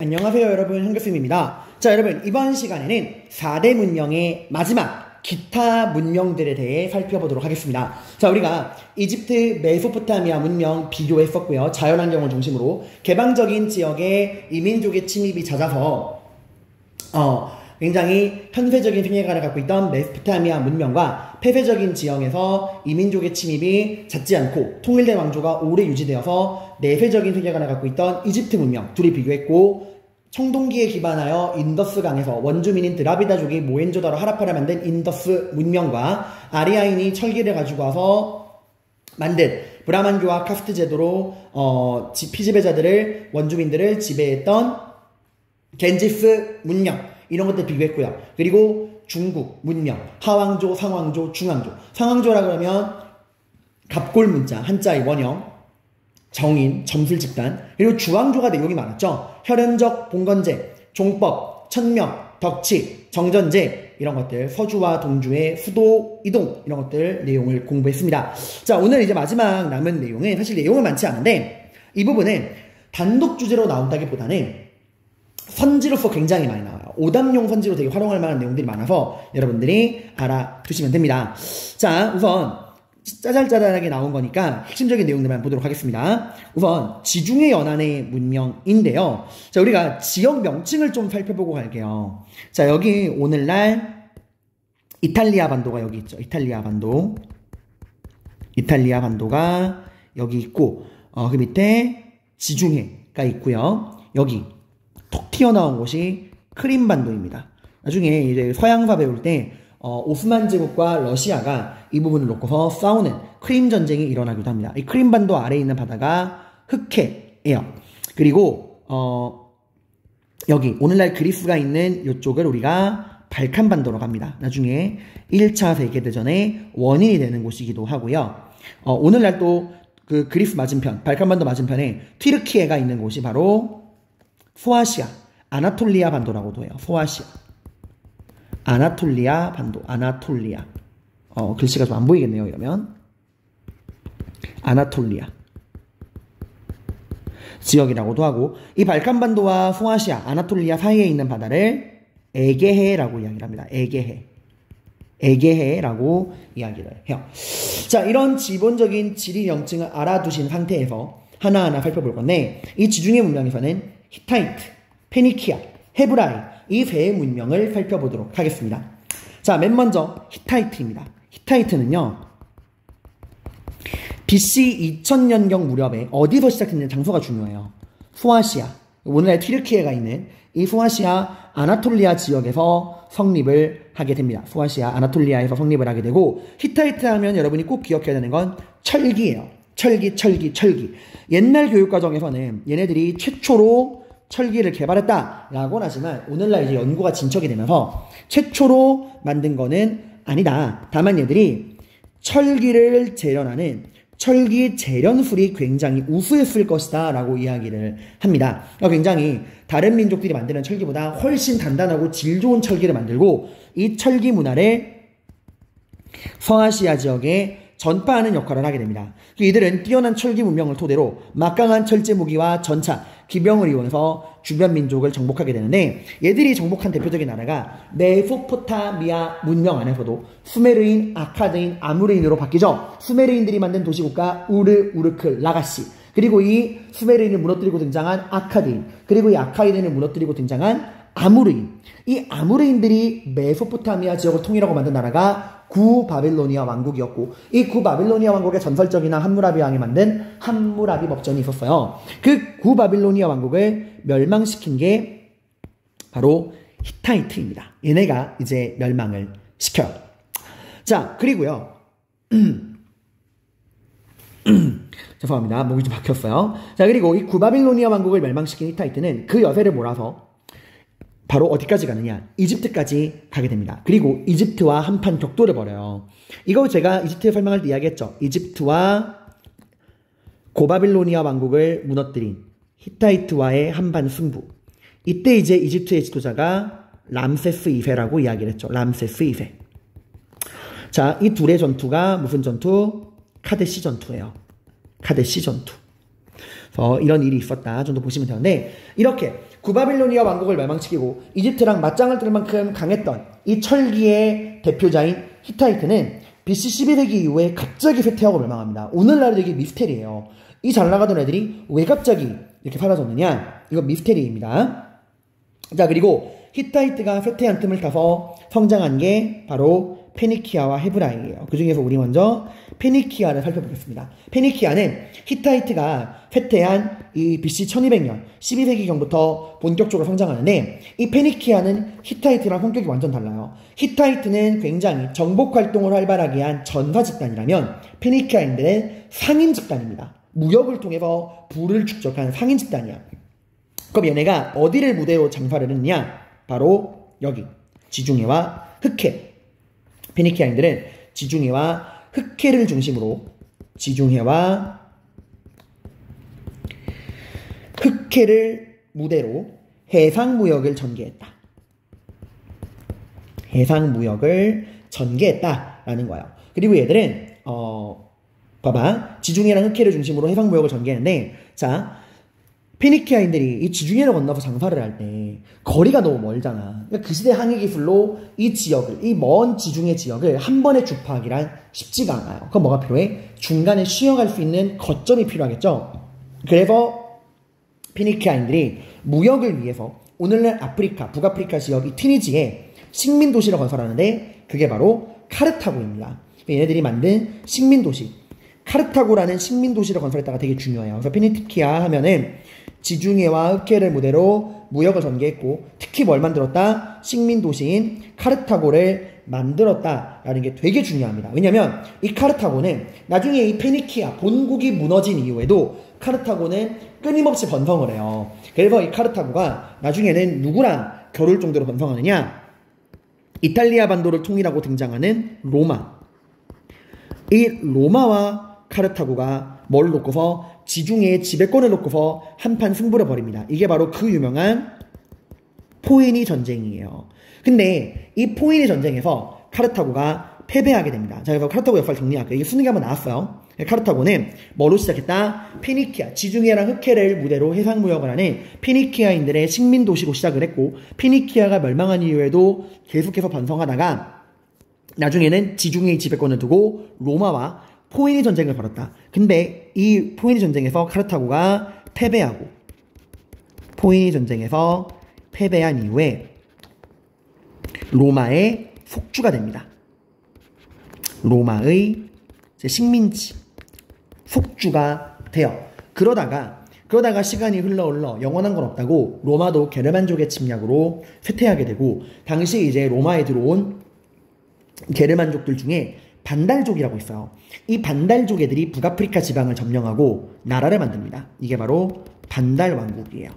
안녕하세요 여러분, 한교쌤입니다. 자 여러분, 이번 시간에는 4대 문명의 마지막 기타 문명들에 대해 살펴보도록 하겠습니다. 자, 우리가 이집트, 메소포타미아 문명 비교했었고요. 자연환경을 중심으로 개방적인 지역에 이민족의 침입이 잦아서 굉장히 편세적인 생애관을 갖고 있던 메소포타미아 문명과 폐쇄적인 지형에서 이민족의 침입이 잦지 않고 통일된 왕조가 오래 유지되어서 내세적인 세계관을 갖고 있던 이집트 문명 둘이 비교했고, 청동기에 기반하여 인더스강에서 원주민인 드라비다족이 모헨조다로 하라파를 만든 인더스 문명과 아리아인이 철기를 가지고 와서 만든 브라만교와 카스트 제도로 피지배자들을, 원주민들을 지배했던 겐지스 문명, 이런 것들 비교했고요. 그리고 중국 문명, 하왕조, 상왕조, 중왕조. 상왕조라 그러면 갑골 문자, 한자의 원형, 정인, 점술집단. 그리고 주왕조가 내용이 많았죠. 혈연적 봉건제, 종법, 천명, 덕치, 정전제, 이런 것들, 서주와 동주의 수도 이동, 이런 것들 내용을 공부했습니다. 자, 오늘 이제 마지막 남은 내용은 사실 내용은 많지 않은데, 이 부분은 단독 주제로 나온다기보다는 선지로서 굉장히 많이 나와요. 오답용 선지로 되게 활용할 만한 내용들이 많아서 여러분들이 알아두시면 됩니다. 자, 우선 짜잘짜잘하게 나온 거니까 핵심적인 내용들만 보도록 하겠습니다. 우선 지중해 연안의 문명인데요. 자, 우리가 지역 명칭을 좀 살펴보고 갈게요. 자, 여기 오늘날 이탈리아 반도가 여기 있죠. 이탈리아 반도가 여기 있고, 그 밑에 지중해가 있고요. 여기 톡 튀어나온 곳이 크림 반도입니다. 나중에 이제 서양사 배울 때 오스만 제국과 러시아가 이 부분을 놓고서 싸우는 크림 전쟁이 일어나기도 합니다. 이 크림 반도 아래에 있는 바다가 흑해예요. 그리고 여기 오늘날 그리스가 있는 이쪽을 우리가 발칸 반도로 갑니다. 나중에 1차 세계대전의 원인이 되는 곳이기도 하고요. 오늘날 또 그 그리스 맞은편, 발칸 반도 맞은편에 튀르키예가 있는 곳이 바로 소아시아, 아나톨리아 반도라고도 해요. 소아시아, 아나톨리아 반도, 아나톨리아. 글씨가 좀 안 보이겠네요, 이러면. 아나톨리아 지역이라고도 하고, 이 발칸 반도와 소아시아, 아나톨리아 사이에 있는 바다를 에게해라고 이야기를 합니다. 에게해라고 이야기를 해요. 자, 이런 기본적인 지리 명칭을 알아두신 상태에서 하나하나 살펴볼 건데, 이 지중해 문명에서는 히타이트, 페니키아, 헤브라이, 이 세 문명을 살펴보도록 하겠습니다. 자, 맨 먼저 히타이트입니다. 히타이트는요, BC 2000년경 무렵에 어디서 시작했느냐, 장소가 중요해요. 소아시아, 오늘날 튀르키예가 있는 이 소아시아 아나톨리아 지역에서 성립을 하게 됩니다. 소아시아 아나톨리아에서 성립을 하게 되고, 히타이트 하면 여러분이 꼭 기억해야 되는 건 철기예요. 철기. 옛날 교육과정에서는 얘네들이 최초로 철기를 개발했다라고는 하지만, 오늘날 이제 연구가 진척이 되면서 최초로 만든 거는 아니다. 다만 얘들이 철기를 재련하는 철기 재련술이 굉장히 우수했을 것이다 라고 이야기를 합니다. 굉장히 다른 민족들이 만드는 철기보다 훨씬 단단하고 질 좋은 철기를 만들고, 이 철기 문화를 서아시아 지역에 전파하는 역할을 하게 됩니다. 이들은 뛰어난 철기 문명을 토대로 막강한 철제 무기와 전차, 기병을 이용해서 주변 민족을 정복하게 되는데, 얘들이 정복한 대표적인 나라가 메소포타미아 문명 안에서도 수메르인, 아카드인, 아무르인으로 바뀌죠. 수메르인들이 만든 도시국가 우르크, 라가시, 그리고 이 수메르인을 무너뜨리고 등장한 아카드인, 그리고 이 아카드인을 무너뜨리고 등장한 아무르인. 이 아무르인들이 메소포타미아 지역을 통일하고 만든 나라가 구바빌로니아 왕국이었고, 이 구바빌로니아 왕국의 전설적인 함무라비 왕이 만든 함무라비 법전이 있었어요. 그 구바빌로니아 왕국을 멸망시킨 게 바로 히타이트입니다. 얘네가 이제 멸망을 시켜요. 자, 그리고요. 죄송합니다. 목이 좀 막혔어요. 자, 그리고 이 구바빌로니아 왕국을 멸망시킨 히타이트는 그 여세를 몰아서 바로 어디까지 가느냐, 이집트까지 가게 됩니다. 그리고 이집트와 한판 격돌을 벌여요. 이거 제가 이집트에 설명할 때 이야기했죠. 이집트와 고바빌로니아 왕국을 무너뜨린 히타이트와의 한판 승부. 이때 이제 이집트의 지도자가 람세스 2세라고 이야기를 했죠. 람세스 2세. 자, 이 둘의 전투가 무슨 전투? 카데시 전투예요. 카데시 전투. 이런 일이 있었다 정도 보시면 되는데, 이렇게 구바빌로니아 왕국을 멸망시키고 이집트랑 맞짱을 뜰 만큼 강했던 이 철기의 대표자인 히타이트는 BC 12세기 이후에 갑자기 쇠퇴하고 멸망합니다. 오늘날은 되게 미스테리예요. 이 잘 나가던 애들이 왜 갑자기 이렇게 사라졌느냐? 이거 미스테리입니다. 자, 그리고 히타이트가 쇠퇴한 틈을 타서 성장한 게 바로 페니키아와 헤브라이예요. 그 중에서 우리 먼저 페니키아를 살펴보겠습니다. 페니키아는 히타이트가 쇠퇴한 이 BC 1200년 12세기경부터 본격적으로 성장하는데, 이 페니키아는 히타이트랑 성격이 완전 달라요. 히타이트는 굉장히 정복 활동을 활발하게 한 전사 집단이라면 페니키아인들은 상인 집단입니다. 무역을 통해서 부를 축적한 상인 집단이야. 그럼 얘네가 어디를 무대로 장사를 했느냐? 바로 여기 지중해와 흑해. 페니키아인들은 지중해와 흑해를 중심으로 지중해와 흑해를 무대로 해상무역을 전개했다. 해상무역을 전개했다라는 거야. 그리고 얘들은 봐봐, 지중해랑 흑해를 중심으로 해상무역을 전개했는데, 자, 페니키아인들이 이 지중해를 건너서 장사를 할 때 거리가 너무 멀잖아. 그러니까 그 시대 항해 기술로 이 지역을, 이 먼 지중해 지역을 한 번에 주파하기란 쉽지가 않아요. 그럼 뭐가 필요해? 중간에 쉬어갈 수 있는 거점이 필요하겠죠. 그래서 페니키아인들이 무역을 위해서 오늘날 아프리카, 북아프리카 지역 이 튀니지에 식민도시를 건설하는데, 그게 바로 카르타고입니다. 얘네들이 만든 식민도시, 카르타고라는 식민도시를 건설했다가 되게 중요해요. 그래서 페니키아 하면은 지중해와 흑해를 무대로 무역을 전개했고, 특히 뭘 만들었다? 식민도시인 카르타고를 만들었다라는 게 되게 중요합니다. 왜냐면 이 카르타고는 나중에 이 페니키아 본국이 무너진 이후에도 카르타고는 끊임없이 번성을 해요. 그래서 이 카르타고가 나중에는 누구랑 겨룰 정도로 번성하느냐? 이탈리아 반도를 통일하고 등장하는 로마. 이 로마와 카르타고가 뭘 놓고서 지중해의 지배권을 놓고서 한판 승부를 벌입니다. 이게 바로 그 유명한 포에니 전쟁이에요. 근데 이 포에니 전쟁에서 카르타고가 패배하게 됩니다. 자, 그래서 카르타고 역사를 정리할게요. 이게 수능에 한번 나왔어요. 카르타고는 뭐로 시작했다? 페니키아, 지중해랑 흑해를 무대로 해상무역을 하는 페니키아인들의 식민도시로 시작을 했고, 페니키아가 멸망한 이후에도 계속해서 번성하다가 나중에는 지중해의 지배권을 두고 로마와 포에니 전쟁을 벌였다. 근데 이 포에니 전쟁에서 카르타고가 패배하고, 포에니 전쟁에서 패배한 이후에 로마의 속주가 됩니다. 로마의 식민지, 속주가 돼요. 그러다가 시간이 흘러 영원한 건 없다고 로마도 게르만족의 침략으로 쇠퇴하게 되고, 당시 이제 로마에 들어온 게르만족들 중에 반달족이라고 있어요. 이 반달족 애들이 북아프리카 지방을 점령하고 나라를 만듭니다. 이게 바로 반달 왕국이에요.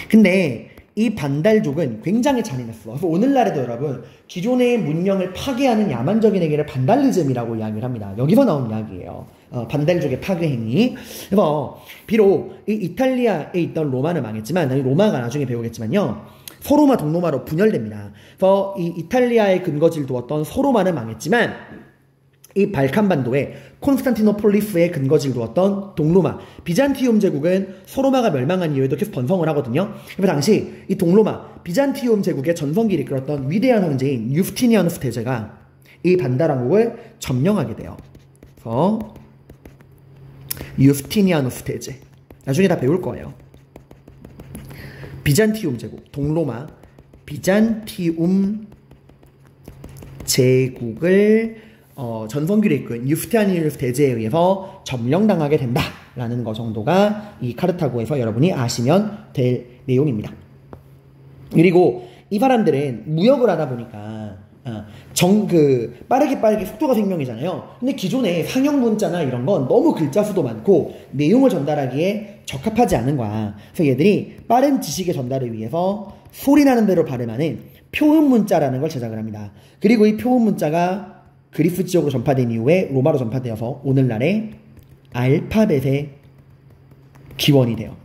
근데 이 반달족은 굉장히 잔인했어. 그래서 오늘날에도 여러분, 기존의 문명을 파괴하는 야만적인 행위를 반달리즘이라고 이야기를 합니다. 여기서 나온 이야기예요. 반달족의 파괴 행위. 그래서 비록 이 이탈리아에 있던 로마는 망했지만, 로마가 나중에 배우겠지만요, 소로마, 동로마로 분열됩니다. 그래서 이 이탈리아의 근거지를 두었던 소로마는 망했지만, 이 발칸반도에 콘스탄티노폴리스의 근거지를 두었던 동로마, 비잔티움 제국은 소로마가 멸망한 이후에도 계속 번성을 하거든요. 그래서 당시 이 동로마, 비잔티움 제국의 전성기를 이끌었던 위대한 황제인 유스티니아누스 대제가 이 반달왕국을 점령하게 돼요. 그래서 유스티니아누스 대제, 나중에 다 배울 거예요. 비잔티움 제국, 동로마, 비잔티움 제국을 전성기를 이끈 유스티니아누스 대제에 의해서 점령당하게 된다라는 거 정도가 이 카르타고에서 여러분이 아시면 될 내용입니다. 그리고 이 사람들은 무역을 하다 보니까 빠르게 속도가 생명이잖아요. 근데 기존에 상형 문자나 이런 건 너무 글자 수도 많고 내용을 전달하기에 적합하지 않은 거야. 그래서 얘들이 빠른 지식의 전달을 위해서 소리 나는 대로 발음하는 표음 문자라는 걸 제작을 합니다. 그리고 이 표음 문자가 그리스 지역으로 전파된 이후에 로마로 전파되어서 오늘날의 알파벳의 기원이 돼요.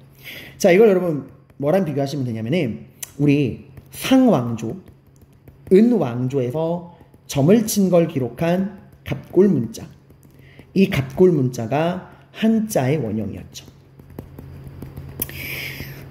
자, 이걸 여러분 뭐랑 비교하시면 되냐면은, 우리 상왕조, 은왕조에서 점을 친 걸 기록한 갑골 문자. 이 갑골 문자가 한자의 원형이었죠.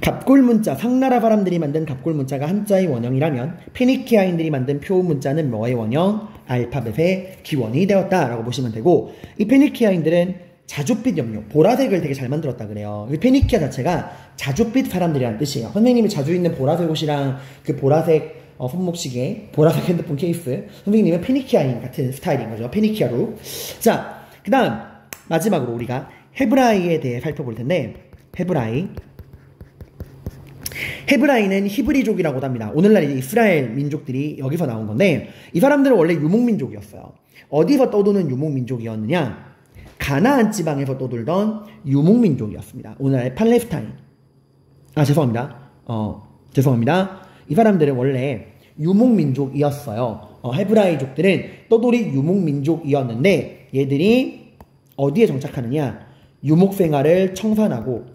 갑골 문자, 상나라 사람들이 만든 갑골 문자가 한자의 원형이라면 페니키아인들이 만든 표 문자는 뭐의 원형? 알파벳의 기원이 되었다라고 보시면 되고, 이 페니키아인들은 자줏빛 염료, 보라색을 되게 잘 만들었다 그래요. 이 페니키아 자체가 자줏빛 사람들이라는 뜻이에요. 선생님이 자주 있는 보라색 옷이랑 그 보라색 손목시계, 보라색 핸드폰 케이스, 선생님은 페니키아인 같은 스타일인 거죠. 페니키아로. 자, 그 다음 마지막으로 우리가 헤브라이에 대해 살펴볼 텐데, 헤브라이는 히브리족이라고도 합니다. 오늘날 이제 이스라엘 민족들이 여기서 나온 건데, 이 사람들은 원래 유목민족이었어요. 어디서 떠도는 유목민족이었느냐? 가나안 지방에서 떠돌던 유목민족이었습니다. 오늘날 팔레스타인. 죄송합니다. 이 사람들은 원래 유목민족이었어요. 헤브라이족들은 떠돌이 유목민족이었는데, 얘들이 어디에 정착하느냐? 유목생활을 청산하고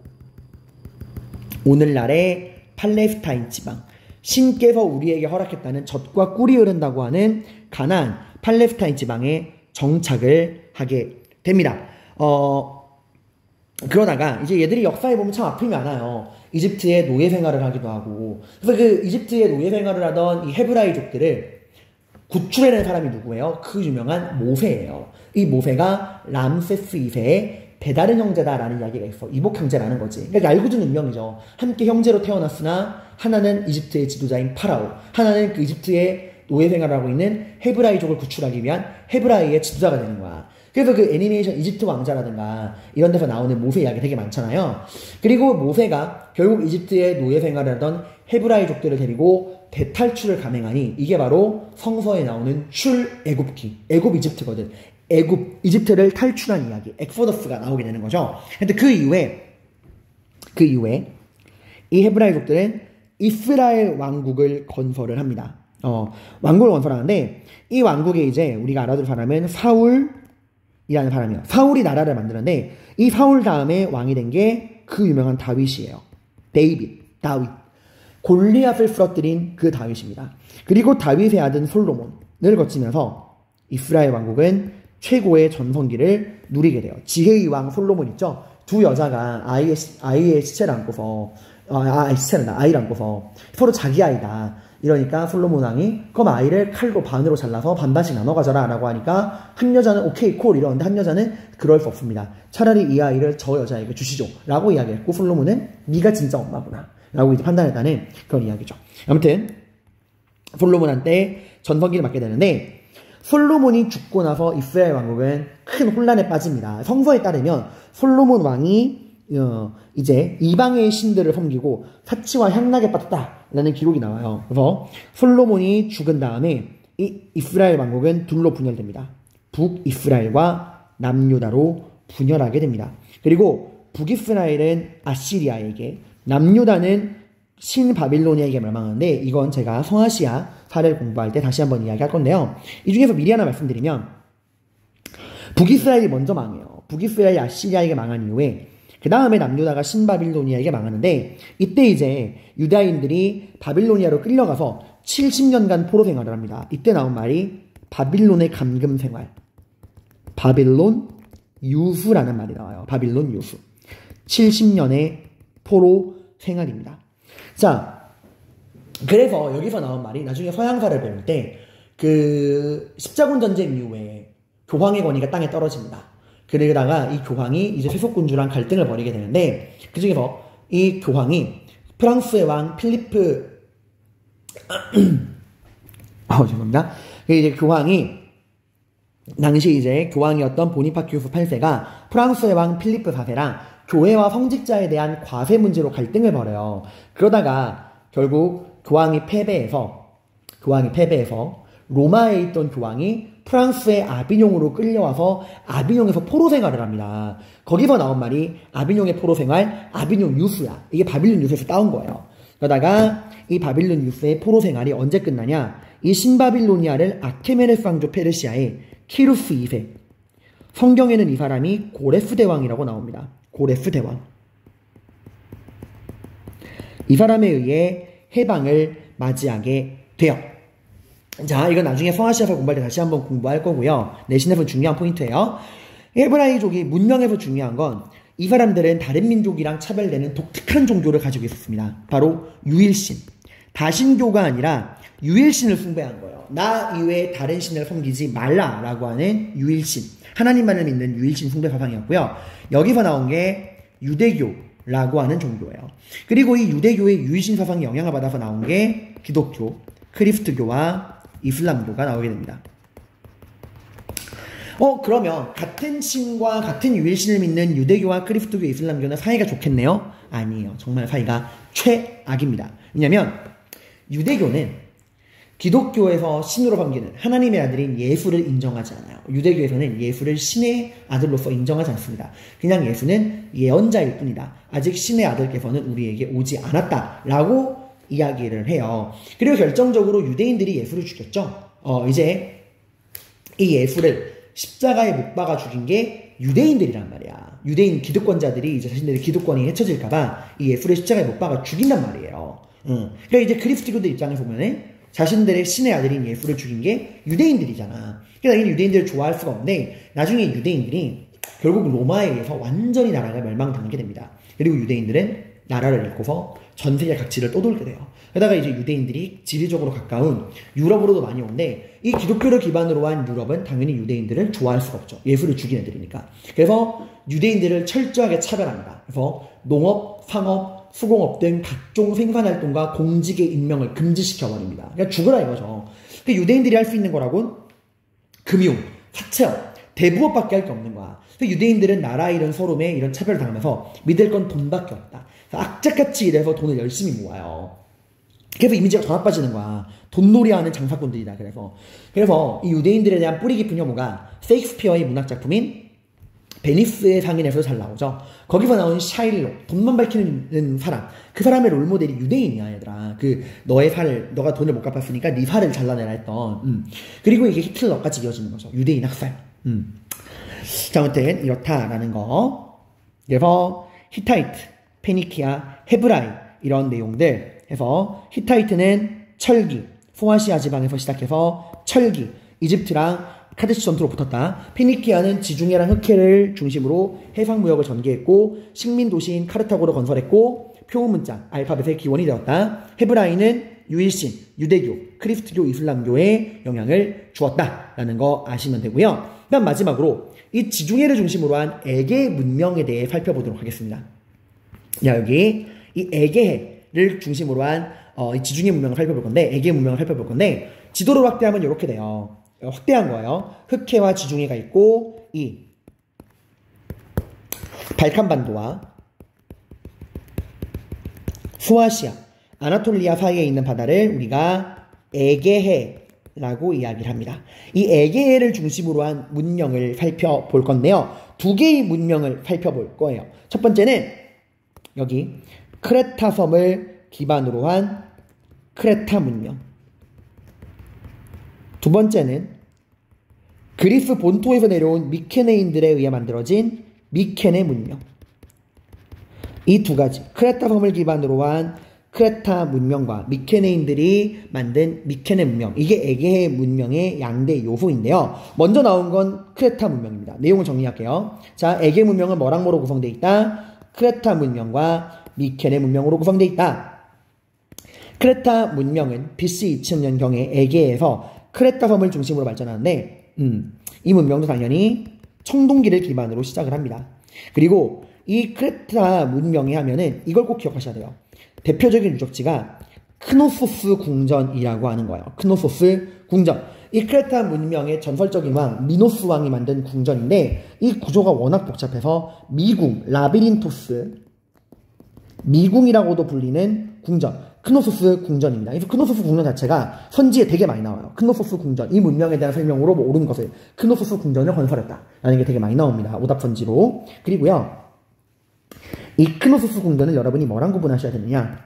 오늘날의 팔레스타인 지방, 신께서 우리에게 허락했다는 젖과 꿀이 흐른다고 하는 가나안 팔레스타인 지방에 정착을 하게 됩니다. 그러다가 이제 얘들이 역사에 보면 참 아픔이 많아요. 이집트에 노예 생활을 하기도 하고. 그래서 그 이집트에 노예 생활을 하던 이 헤브라이족들을 구출해낸 사람이 누구예요? 그 유명한 모세예요. 이 모세가 람세스 2세의 배다른 형제다라는 이야기가 있어. 이복 형제라는 거지. 그러니까 알고준 운명이죠. 함께 형제로 태어났으나 하나는 이집트의 지도자인 파라오, 하나는 그 이집트의 노예 생활을 하고 있는 헤브라이족을 구출하기 위한 헤브라이의 지도자가 되는 거야. 그래서 그 애니메이션 이집트 왕자라든가 이런 데서 나오는 모세 이야기 되게 많잖아요. 그리고 모세가 결국 이집트의 노예 생활을 하던 헤브라이족들을 데리고 대탈출을 감행하니 이게 바로 성서에 나오는 출애굽기, 애굽 이집트거든. 이집트를 탈출한 이야기, 엑소더스가 나오게 되는 거죠. 근데 그 이후에 이 헤브라이족들은 이스라엘 왕국을 건설을 합니다. 왕국을 건설하는데, 이 왕국에 이제 우리가 알아둘 사람은 사울이라는 사람이에요. 사울이 나라를 만드는데, 이 사울 다음에 왕이 된 게 그 유명한 다윗이에요. 다윗. 골리앗을 쓰러뜨린 그 다윗입니다. 그리고 다윗의 아들 솔로몬을 거치면서 이스라엘 왕국은 최고의 전성기를 누리게 돼요. 지혜의 왕 솔로몬 있죠? 두 여자가 아이의 시체를 안고서, 아이를 안고서 서로 자기 아이다. 이러니까 솔로몬 왕이 그럼 아이를 칼로 반으로 잘라서 반반씩 나눠 가져라 라고 하니까 한 여자는 오케이 콜 이러는데 한 여자는 그럴 수 없습니다. 차라리 이 아이를 저 여자에게 주시죠 라고 이야기했고, 솔로몬은 네가 진짜 엄마구나 라고 이제 판단했다는 그런 이야기죠. 아무튼 솔로몬한테 전성기를 맡게 되는데, 솔로몬이 죽고 나서 이스라엘 왕국은 큰 혼란에 빠집니다. 성서에 따르면 솔로몬 왕이 이제 이방의 신들을 섬기고 사치와 향락에 빠졌다라는 기록이 나와요. 그래서 솔로몬이 죽은 다음에 이 이스라엘 왕국은 둘로 분열됩니다. 북이스라엘과 남유다로 분열하게 됩니다. 그리고 북이스라엘은 아시리아에게, 남유다는 신바빌로니아에게 멸망하는데, 이건 제가 성아시아 사례를 공부할 때 다시 한번 이야기할 건데요. 이 중에서 미리 하나 말씀드리면, 북이스라엘이 먼저 망해요. 북이스라엘이 아시리아에게 망한 이후에 그 다음에 남유다가 신바빌로니아에게 망하는데, 이때 이제 유다인들이 바빌로니아로 끌려가서 70년간 포로 생활을 합니다. 이때 나온 말이 바빌론의 감금 생활, 바빌론 유수라는 말이 나와요. 바빌론 유수. 70년의 포로 생활입니다. 자, 그래서 여기서 나온 말이 나중에 서양사를 배울 때 그 십자군 전쟁 이후에 교황의 권위가 땅에 떨어집니다. 그러다가 이 교황이 이제 세속군주랑 갈등을 벌이게 되는데, 그 중에서 이 교황이 프랑스의 왕 필리프 죄송합니다. 이제 교황이 당시 이제 교황이었던 보니파큐스 8세가 프랑스의 왕 필리프 4세랑 교회와 성직자에 대한 과세 문제로 갈등을 벌여요. 그러다가 결국 교황이 패배해서 로마에 있던 교황이 프랑스의 아비뇽으로 끌려와서 아비뇽에서 포로 생활을 합니다. 거기서 나온 말이 아비뇽의 포로 생활, 아비뇽 유수야. 이게 바빌론 유수에서 따온 거예요. 그러다가 이 바빌론 유수의 포로 생활이 언제 끝나냐? 이 신바빌로니아를 아케메네스 왕조 페르시아의 키루스 2세. 성경에는 이 사람이 고레스 대왕이라고 나옵니다. 고레스 대왕. 이 사람에 의해 해방을 맞이하게 돼요. 자, 이건 나중에 성아시아서 공부할 때 다시 한번 공부할 거고요. 내신에서 중요한 포인트예요. 헤브라이족이 문명에서 중요한 건 이 사람들은 다른 민족이랑 차별되는 독특한 종교를 가지고 있었습니다. 바로 유일신. 다신교가 아니라 유일신을 숭배한 거예요. 나 이외에 다른 신을 섬기지 말라라고 하는 유일신. 하나님만을 믿는 유일신 숭배 사상이었고요. 여기서 나온 게 유대교라고 하는 종교예요. 그리고 이 유대교의 유일신 사상이 영향을 받아서 나온 게 기독교, 크리스트교와 이슬람교가 나오게 됩니다. 그러면 같은 신과 같은 유일신을 믿는 유대교와 크리스트교, 이슬람교는 사이가 좋겠네요? 아니에요. 정말 사이가 최악입니다. 왜냐면 유대교는 기독교에서 신으로 섬기는 하나님의 아들인 예수를 인정하지 않아요. 유대교에서는 예수를 신의 아들로서 인정하지 않습니다. 그냥 예수는 예언자일 뿐이다. 아직 신의 아들께서는 우리에게 오지 않았다라고 이야기를 해요. 그리고 결정적으로 유대인들이 예수를 죽였죠. 이제 이 예수를 십자가에 못 박아 죽인 게 유대인들이란 말이야. 유대인 기득권자들이 이제 자신들의 기득권이 해쳐질까봐 이 예수를 십자가에 못 박아 죽인단 말이에요. 그러니까 이제 그리스도교들 입장에서 보면은 자신들의 신의 아들인 예수를 죽인 게 유대인들이잖아. 그래서 당연히 유대인들을 좋아할 수가 없는데 나중에 유대인들이 결국 로마에 의해서 완전히 나라가 멸망당하게 됩니다. 그리고 유대인들은 나라를 잃고서 전 세계 각지를 떠돌게 돼요. 게다가 이제 유대인들이 지리적으로 가까운 유럽으로도 많이 오는데 이 기독교를 기반으로 한 유럽은 당연히 유대인들을 좋아할 수가 없죠. 예수를 죽인 애들이니까. 그래서 유대인들을 철저하게 차별합니다. 그래서 농업, 상업, 수공업 등 각종 생산활동과 공직의 임명을 금지시켜버립니다. 그러니까 죽으라 이거죠. 그러니까 유대인들이 할 수 있는 거라곤 금융, 사채업, 대부업밖에 할 게 없는 거야. 그래서 유대인들은 나라 이런 서름에 이런 차별을 당하면서 믿을 건 돈밖에 없다. 악착같이 일해서 돈을 열심히 모아요. 그래서 이미지가 더 나빠지는 거야. 돈놀이하는 장사꾼들이다. 그래서 이 유대인들에 대한 뿌리 깊은 혐오가 셰익스피어의 문학작품인 베니스의 상인에서 잘 나오죠. 거기서 나온 샤일록, 돈만 밝히는 사람. 그 사람의 롤모델이 유대인이야, 얘들아. 너가 돈을 못 갚았으니까 네 살을 잘라내라 했던. 그리고 이게 히틀러까지 이어지는 거죠. 유대인 학살. 자, 아무튼 이렇다라는 거. 그래서 히타이트, 페니키아, 헤브라이 이런 내용들 해서 히타이트는 철기, 소아시아 지방에서 시작해서 철기, 이집트랑 카데시 전투로 붙었다. 페니키아는 지중해랑 흑해를 중심으로 해상 무역을 전개했고 식민 도시인 카르타고를 건설했고 표문자, 알파벳의 기원이 되었다. 헤브라이는 유일신, 유대교, 크리스트교, 이슬람교에 영향을 주었다라는 거 아시면 되고요. 그다음 마지막으로 이 지중해를 중심으로 한 에게 문명에 대해 살펴보도록 하겠습니다. 자, 여기 이 에게해를 중심으로 한 이 지중해 문명을 살펴볼 건데, 에게 문명을 살펴볼 건데, 지도를 확대하면 이렇게 돼요. 확대한 거예요. 흑해와 지중해가 있고, 이 발칸반도와 소아시아, 아나톨리아 사이에 있는 바다를 우리가 에게해라고 이야기를 합니다. 이 에게해를 중심으로 한 문명을 살펴볼 건데요. 두 개의 문명을 살펴볼 거예요. 첫 번째는 여기 크레타 섬을 기반으로 한 크레타 문명. 두 번째는 그리스 본토에서 내려온 미케네인들에 의해 만들어진 미케네 문명. 이 두 가지, 크레타 섬을 기반으로 한 크레타 문명과 미케네인들이 만든 미케네 문명, 이게 에게해 문명의 양대 요소인데요. 먼저 나온 건 크레타 문명입니다. 내용을 정리할게요. 자, 에게 문명은 뭐랑 뭐로 구성되어 있다? 크레타 문명과 미케네 문명으로 구성되어 있다. 크레타 문명은 BC 2000년경에 에게에서 크레타 섬을 중심으로 발전하는데 이 문명도 당연히 청동기를 기반으로 시작을 합니다. 그리고 이 크레타 문명에 하면은 이걸 꼭 기억하셔야 돼요. 대표적인 유적지가 크노소스 궁전이라고 하는 거예요. 크노소스 궁전. 이 크레타 문명의 전설적인 왕 미노스 왕이 만든 궁전인데 이 구조가 워낙 복잡해서 미궁, 라비린토스, 미궁이라고도 불리는 궁전, 크노소스 궁전입니다. 그래서 크노소스 궁전 자체가 선지에 되게 많이 나와요. 크노소스 궁전, 이 문명에 대한 설명으로 뭐 옳은 것을 크노소스 궁전을 건설했다라는 게 되게 많이 나옵니다. 오답선지로. 그리고요, 이 크노소스 궁전을 여러분이 뭐랑 구분하셔야 되느냐?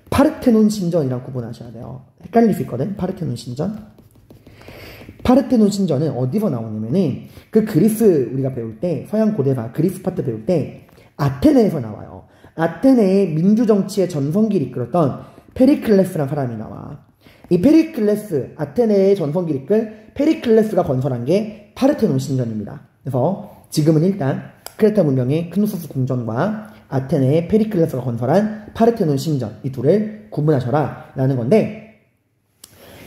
파르테논 신전이랑 구분하셔야 돼요. 헷갈릴 수 있거든. 파르테논 신전. 파르테논 신전은 어디서 나오냐면은 그 그리스 우리가 배울 때, 서양 고대사 그리스 파트 배울 때 아테네에서 나와요. 아테네의 민주정치의 전성기를 이끌었던 페리클레스라는 사람이 나와. 이 페리클레스, 아테네의 전성기를 이끌 페리클레스가 건설한 게 파르테논 신전입니다. 그래서 지금은 일단 크레타 문명의 크노소스 궁전과 아테네의 페리클레스가 건설한 파르테논 신전, 이 둘을 구분하셔라 라는 건데,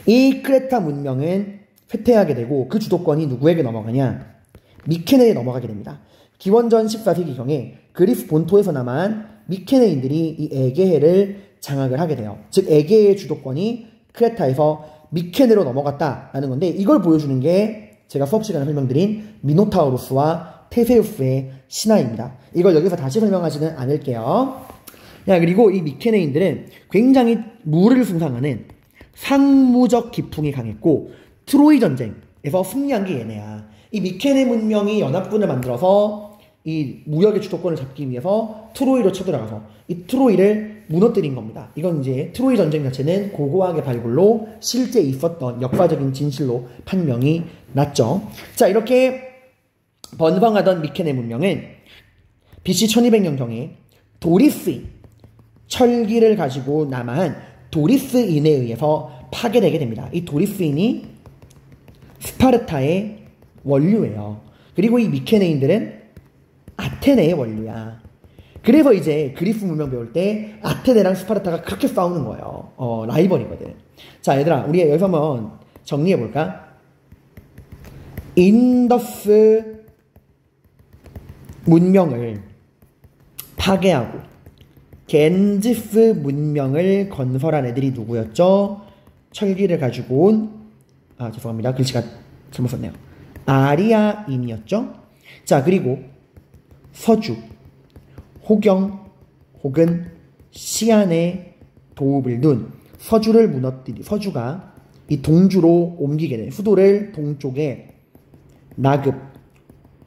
이 크레타 문명은 쇠퇴하게 되고 그 주도권이 누구에게 넘어가냐? 미케네에 넘어가게 됩니다. 기원전 14세기경에 그리스 본토에서 남한 미케네인들이 이 에게해를 장악을 하게 돼요. 즉 에게해의 주도권이 크레타에서 미케네로 넘어갔다라는 건데, 이걸 보여주는 게 제가 수업 시간에 설명드린 미노타우로스와 테세우스의 신화입니다. 이걸 여기서 다시 설명하지는 않을게요. 그리고 이 미케네인들은 굉장히 물을 숭상하는 상무적 기풍이 강했고, 트로이 전쟁에서 승리한 게 얘네야. 이 미케네 문명이 연합군을 만들어서 이 무역의 주도권을 잡기 위해서 트로이로 쳐들어가서 이 트로이를 무너뜨린 겁니다. 이건 이제 트로이 전쟁 자체는 고고학의 발굴로 실제 있었던 역사적인 진실로 판명이 났죠. 자, 이렇게 번성하던 미케네 문명은 BC 1200년경에 도리스인, 철기를 가지고 남아한 도리스인에 의해서 파괴되게 됩니다. 이 도리스인이 스파르타의 원류예요. 그리고 이 미케네인들은 아테네의 원류야. 그래서 이제 그리스 문명 배울 때 아테네랑 스파르타가 그렇게 싸우는 거예요. 라이벌이거든. 자, 얘들아, 우리 여기서 한번 정리해볼까? 인더스 문명을 파괴하고 겐지스 문명을 건설한 애들이 누구였죠? 철기를 가지고 온, 죄송합니다. 글씨가 잘못 썼네요. 아리아인이었죠? 자, 그리고 서주, 호경 혹은 시안의 도읍을 둔 서주를 무너뜨리, 서주가 이 동주로 옮기게 된, 수도를 동쪽에 나급,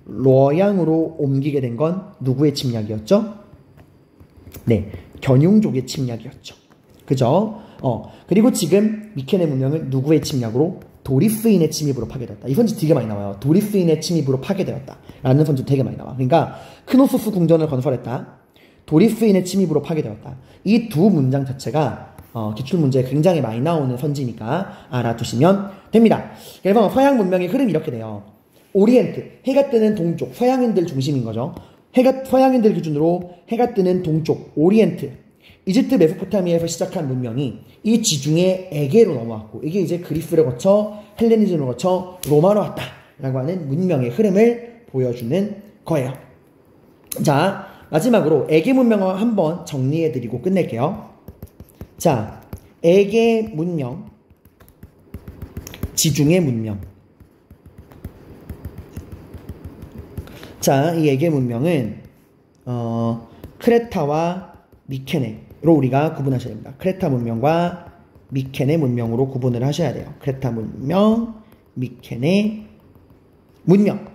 러양으로 옮기게 된 건 누구의 침략이었죠? 네, 견융족의 침략이었죠. 그죠? 그리고 지금 미케네 문명은 누구의 침략으로? 도리스인의 침입으로 파괴되었다. 이 선지 되게 많이 나와요. 도리스인의 침입으로 파괴되었다 라는 선지 되게 많이 나와. 그러니까 크노소스 궁전을 건설했다, 도리스인의 침입으로 파괴되었다. 이 두 문장 자체가 기출문제에 굉장히 많이 나오는 선지니까 알아두시면 됩니다. 그래서 서양 문명의 흐름이 이렇게 돼요. 오리엔트, 해가 뜨는 동쪽, 서양인들 중심인 거죠. 서양인들 기준으로 해가 뜨는 동쪽, 오리엔트, 이집트 메소포타미아에서 시작한 문명이 이 지중해 에게로 넘어왔고, 이게 이제 그리스를 거쳐 헬레니즘을 거쳐 로마로 왔다라고 하는 문명의 흐름을 보여주는 거예요. 자, 마지막으로 에게 문명을 한번 정리해드리고 끝낼게요. 자, 에게 문명, 지중해 문명. 자, 이 에게 문명은 크레타와 미케네로 우리가 구분하셔야 됩니다. 크레타 문명과 미케네 문명으로 구분을 하셔야 돼요. 크레타 문명, 미케네 문명.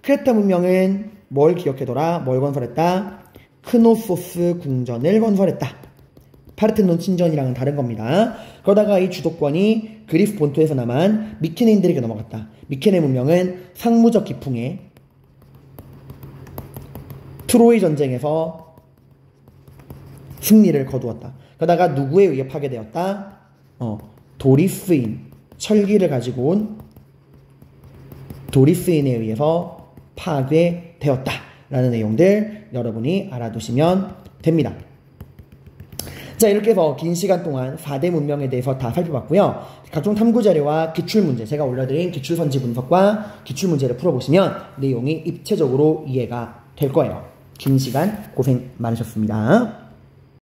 크레타 문명은 뭘 기억해둬라? 뭘 건설했다? 크노소스 궁전을 건설했다. 파르테논 신전이랑은 다른 겁니다. 그러다가 이 주도권이 그리스 본토에서 남한 미케네인들에게 넘어갔다. 미케네 문명은 상무적 기풍에 트로이 전쟁에서 승리를 거두었다. 그러다가 누구에 의해 파괴되었다? 도리스인, 철기를 가지고 온 도리스인에 의해서 파괴되었다 라는 내용들 여러분이 알아두시면 됩니다. 자, 이렇게 해서 긴 시간 동안 4대 문명에 대해서 다 살펴봤고요. 각종 탐구자료와 기출문제, 제가 올려드린 기출선지 분석과 기출문제를 풀어보시면 내용이 입체적으로 이해가 될 거예요. 긴 시간 고생 많으셨습니다.